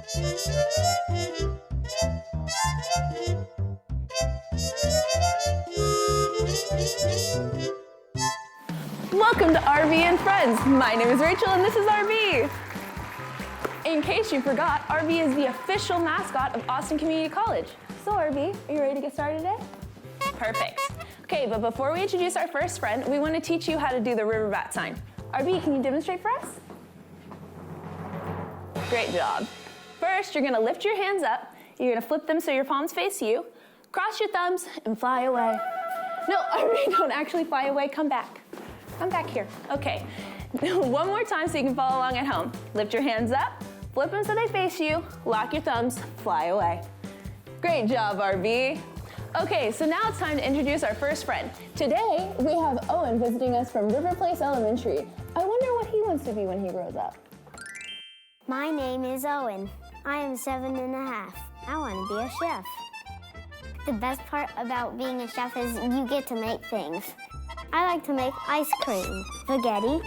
Welcome to RB and Friends. My name is Rachel and this is RB. In case you forgot, RB is the official mascot of Austin Community College. So RB, are you ready to get started today? Perfect. Okay, but before we introduce our first friend, we want to teach you how to do the river bat sign. RB, can you demonstrate for us? Great job. First, you're gonna lift your hands up. You're gonna flip them so your palms face you. Cross your thumbs and fly away. No, RB, don't actually fly away. Come back. Come back here. Okay. One more time so you can follow along at home. Lift your hands up, flip them so they face you, lock your thumbs, fly away. Great job, RB. Okay, so now it's time to introduce our first friend. Today, we have Owen visiting us from River Place Elementary. I wonder what he wants to be when he grows up. My name is Owen. I am 7.5. I want to be a chef. The best part about being a chef is you get to make things. I like to make ice cream, spaghetti,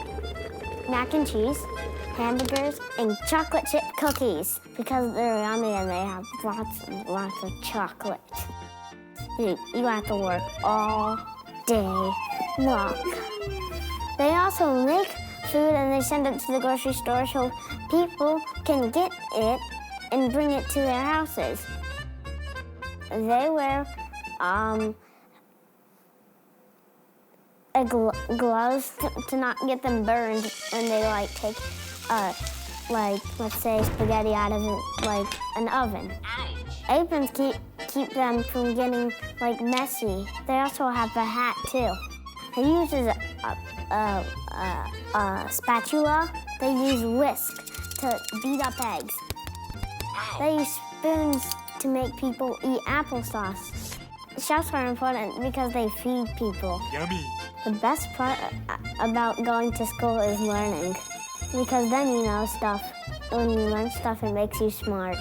mac and cheese, hamburgers, and chocolate chip cookies because they're yummy and they have lots and lots of chocolate. You have to work all day long. They also make food and they send it to the grocery store so people can get it and bring it to their houses. They wear gloves to not get them burned, and they take let's say spaghetti out of an oven. Aprons keep them from getting messy. They also have a hat too. They use a spatula. They use whisk to beat up eggs. They use spoons to make people eat applesauce. Chefs are important because they feed people. Yummy. The best part about going to school is learning, because then you know stuff. When you learn stuff, it makes you smart.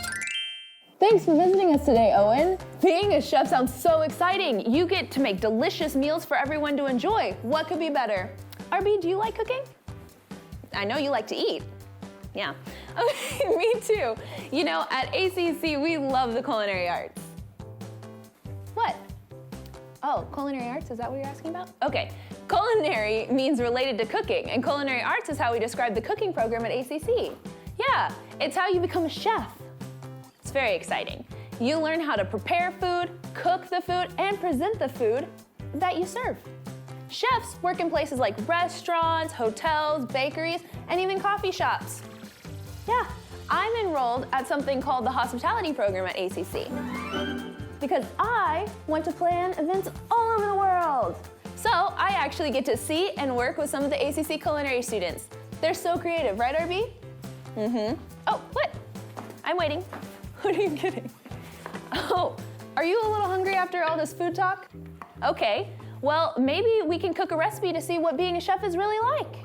Thanks for visiting us today, Owen. Being a chef sounds so exciting. You get to make delicious meals for everyone to enjoy. What could be better? RB, do you like cooking? I know you like to eat. Yeah. Okay, me too. You know, at ACC, we love the culinary arts. What? Oh, culinary arts, is that what you're asking about? Okay, culinary means related to cooking, and culinary arts is how we describe the cooking program at ACC. Yeah, it's how you become a chef. It's very exciting. You learn how to prepare food, cook the food, and present the food that you serve. Chefs work in places like restaurants, hotels, bakeries, and even coffee shops. Yeah, I'm enrolled at something called the hospitality program at ACC because I want to plan events all over the world. So I actually get to see and work with some of the ACC culinary students. They're so creative, right, RB? Mm-hmm. Oh, what? I'm waiting. What are you getting? Oh, are you a little hungry after all this food talk? Okay, well, maybe we can cook a recipe to see what being a chef is really like.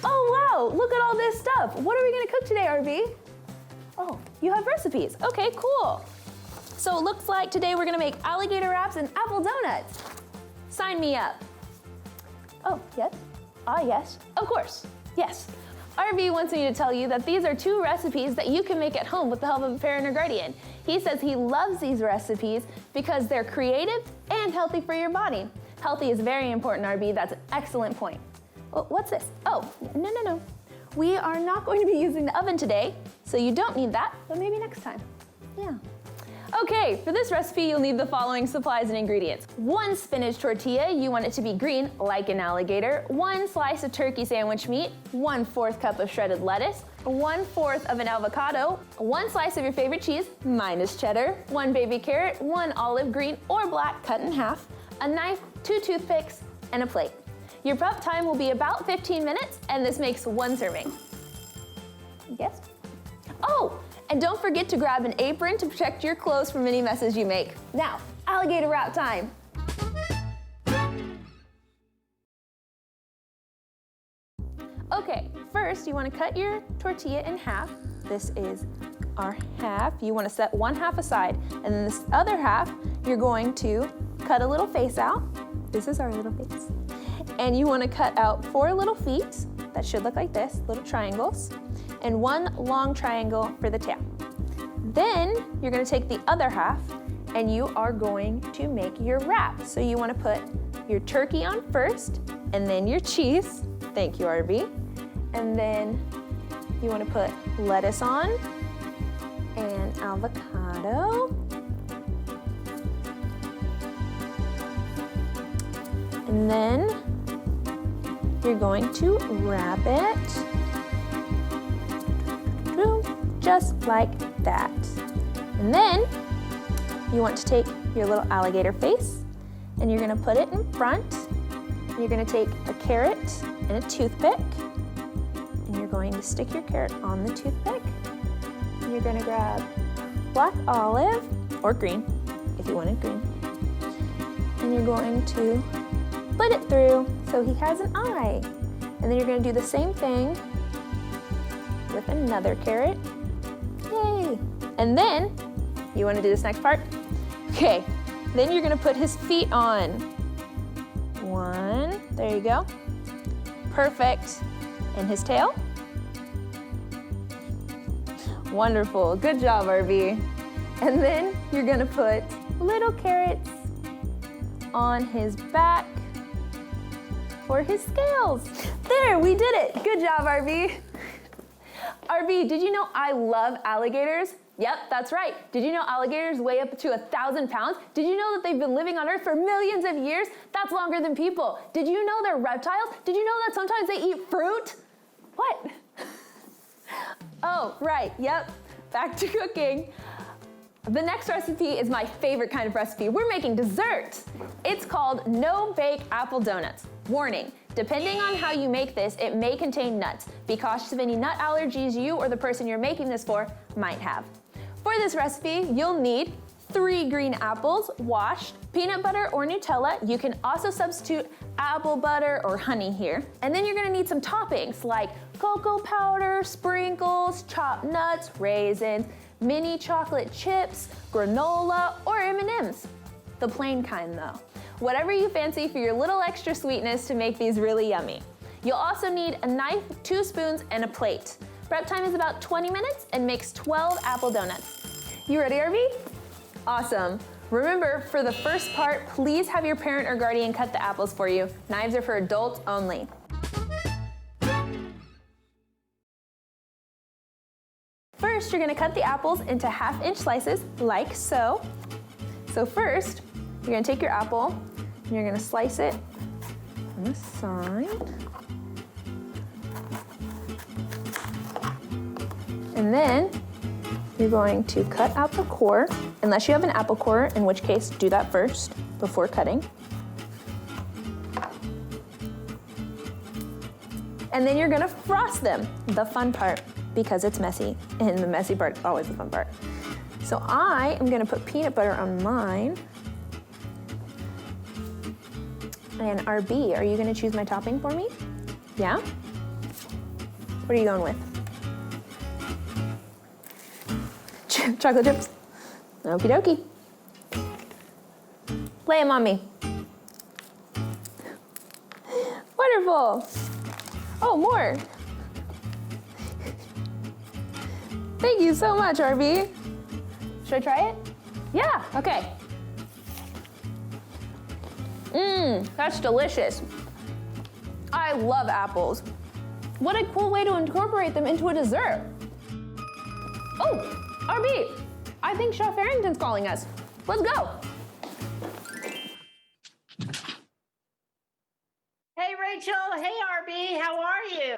Oh, wow, look at all this stuff. What are we gonna cook today, RB? Oh, you have recipes. Okay, cool. So it looks like today we're gonna make alligator wraps and apple donuts. Sign me up. Oh, yes? Ah, yes, of course, yes. RB wants me to tell you that these are 2 recipes that you can make at home with the help of a parent or guardian. He says he loves these recipes because they're creative and healthy for your body. Healthy is very important, RB. That's an excellent point. What's this? Oh, no. We are not going to be using the oven today, so you don't need that, but maybe next time. Yeah. Okay, for this recipe, you'll need the following supplies and ingredients. 1 spinach tortilla, you want it to be green, like an alligator. 1 slice of turkey sandwich meat. 1/4 cup of shredded lettuce. 1/4 of an avocado. 1 slice of your favorite cheese, minus cheddar. 1 baby carrot. 1 olive green or black cut in half. A knife, 2 toothpicks, and a plate. Your prep time will be about 15 minutes, and this makes 1 serving. Yes? Oh! And don't forget to grab an apron to protect your clothes from any messes you make. Now, alligator wrap time. Okay, first you want to cut your tortilla in half. This is our half. You want to set 1/2 aside, and then this other half, you're going to cut a little face out. This is our little face. And you want to cut out 4 little feet that should look like this, little triangles. and one long triangle for the tail. Then you're gonna take the other half and you are going to make your wrap. So you wanna put your turkey on first and then your cheese. Thank you, RB. And then you wanna put lettuce on and avocado. And then you're going to wrap it just like that. And then you want to take your little alligator face and you're gonna put it in front. And you're gonna take a carrot and a toothpick and you're going to stick your carrot on the toothpick. And you're gonna grab black olive or green if you wanted green. And you're going to split it through so he has an eye. And then you're gonna do the same thing with another carrot. Yay! And then, you wanna do this next part? Okay, then you're gonna put his feet on. One, there you go. Perfect. And his tail? Wonderful, good job, RB. And then you're gonna put little carrots on his back for his scales. There, we did it. Good job, RB. RB, did you know I love alligators? Yep, that's right. Did you know alligators weigh up to 1,000 pounds? Did you know that they've been living on Earth for millions of years? That's longer than people. Did you know they're reptiles? Did you know that sometimes they eat fruit? What? Oh, right, yep, back to cooking. The next recipe is my favorite kind of recipe. We're making dessert. It's called no-bake apple donuts. Warning, depending on how you make this, it may contain nuts. Be cautious of any nut allergies you or the person you're making this for might have. For this recipe, you'll need 3 green apples, washed, peanut butter or Nutella. You can also substitute apple butter or honey here. And then you're gonna need some toppings like cocoa powder, sprinkles, chopped nuts, raisins, mini chocolate chips, granola, or M&Ms. The plain kind though. Whatever you fancy for your little extra sweetness to make these really yummy. You'll also need a knife, 2 spoons, and a plate. Prep time is about 20 minutes and makes 12 apple donuts. You ready, RV? Awesome. Remember, for the first part, please have your parent or guardian cut the apples for you. Knives are for adults only. First, you're gonna cut the apples into 1/2-inch slices, like so. So first, you're gonna take your apple and you're gonna slice it on the side. And then you're going to cut out the core, unless you have an apple core, in which case do that first before cutting. And then you're gonna frost them, the fun part, because it's messy, and the messy part is always the fun part. So I am gonna put peanut butter on mine. And RB, are you gonna choose my topping for me? Yeah? What are you going with? Chocolate chips? Okie dokie. Lay them on me. Wonderful. Oh, more. Thank you so much, RB. Should I try it? Yeah, okay. That's delicious. I love apples. What a cool way to incorporate them into a dessert. Oh, RB, I think Chef Harrington's calling us. Let's go. Hey, Rachel. Hey, RB. How are you?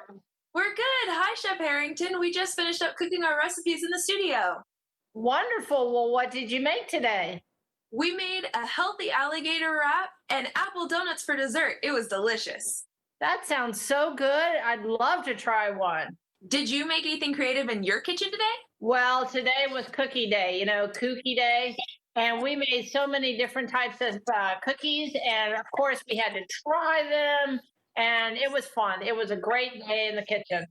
We're good. Hi, Chef Harrington. We just finished up cooking our recipes in the studio. Wonderful. Well, what did you make today? We made a healthy alligator wrap and apple donuts for dessert. It was delicious. That sounds so good. I'd love to try one. Did you make anything creative in your kitchen today? Well, today was cookie day, kooky day. And we made so many different types of cookies. And of course, we had to try them. And it was fun. It was a great day in the kitchen.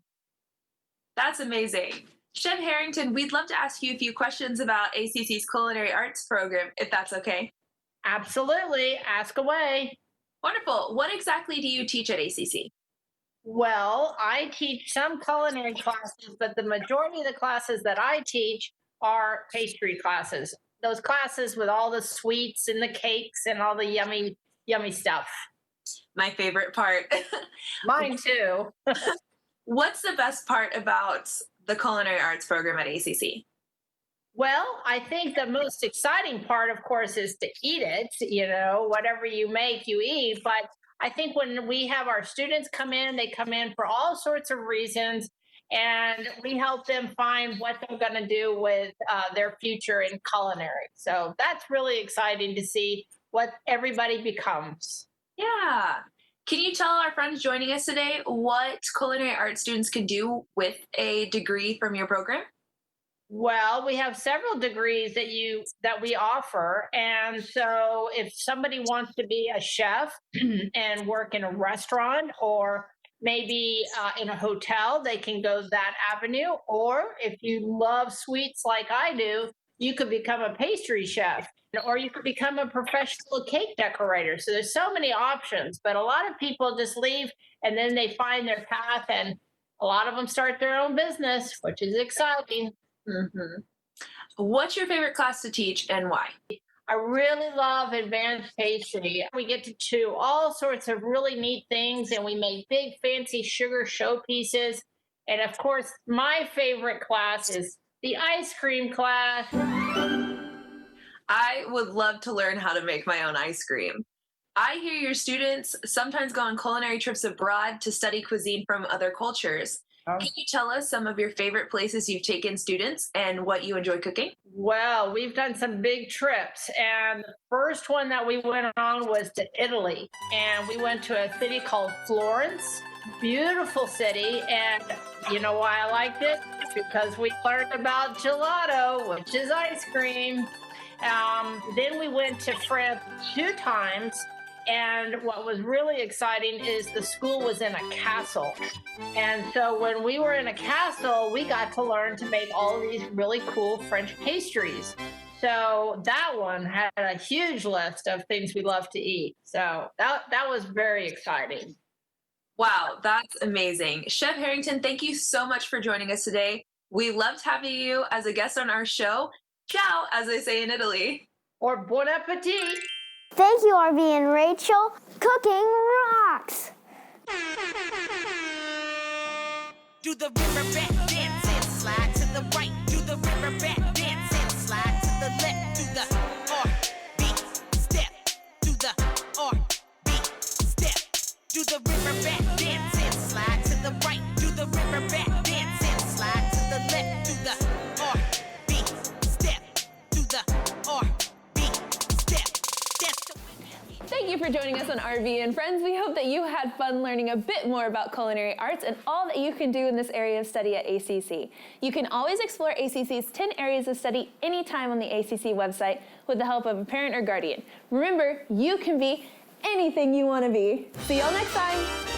That's amazing. Chef Harrington, we'd love to ask you a few questions about ACC's Culinary Arts program, if that's okay. Absolutely. Ask away. Wonderful. What exactly do you teach at ACC? Well, I teach some culinary classes, but the majority of the classes that I teach are pastry classes. Those classes with all the sweets and the cakes and all the yummy, yummy stuff. My favorite part. Mine too. What's the best part about the culinary arts program at ACC? Well, I think the most exciting part, of course, is to eat it. Whatever you make, you eat. But I think when we have our students come in, they come in for all sorts of reasons, and we help them find what they're going to do with their future in culinary. So that's really exciting to see what everybody becomes. Yeah. Can you tell our friends joining us today what culinary arts students can do with a degree from your program? Well, we have several degrees that we offer, and so if somebody wants to be a chef and work in a restaurant or maybe in a hotel, they can go that avenue. Or if you love sweets like I do, you could become a pastry chef, or you could become a professional cake decorator. So there's so many options, but a lot of people just leave and then they find their path, and a lot of them start their own business, which is exciting. Mm-hmm. What's your favorite class to teach and why? I really love advanced pastry. We get to do all sorts of really neat things, and we make big fancy sugar showpieces. And of course, my favorite class is the ice cream class. I would love to learn how to make my own ice cream. I hear your students sometimes go on culinary trips abroad to study cuisine from other cultures. Can you tell us some of your favorite places you've taken students and what you enjoy cooking? Well, we've done some big trips, and the first one that we went on was to Italy, and we went to a city called Florence. Beautiful city, and you know why I liked it? Because we learned about gelato, which is ice cream. Then we went to France 2 times, and what was really exciting is the school was in a castle. And so when we were in a castle, we got to learn to make all of these really cool French pastries. So that one had a huge list of things we love to eat. So that was very exciting. Wow, that's amazing. Chef Harrington, thank you so much for joining us today. We loved having you as a guest on our show. Ciao, as they say in Italy. Or bon appetit. Thank you, RB and Rachel. Cooking rocks. Do the riverbank dance and slide to the right. Do the riverbank dance and slide to the left. Do the R-B step. Do the R-B step. Do the riverbank dance and slide to the right. Do the riverbank dance and slide to the left. Do the R-B step. Do the R-B step. That's the Thank you for joining us on RV and Friends. We hope that you had fun learning a bit more about culinary arts and all that you can do in this area of study at ACC. You can always explore ACC's 10 areas of study anytime on the ACC website with the help of a parent or guardian. Remember, you can be anything you want to be. See y'all next time.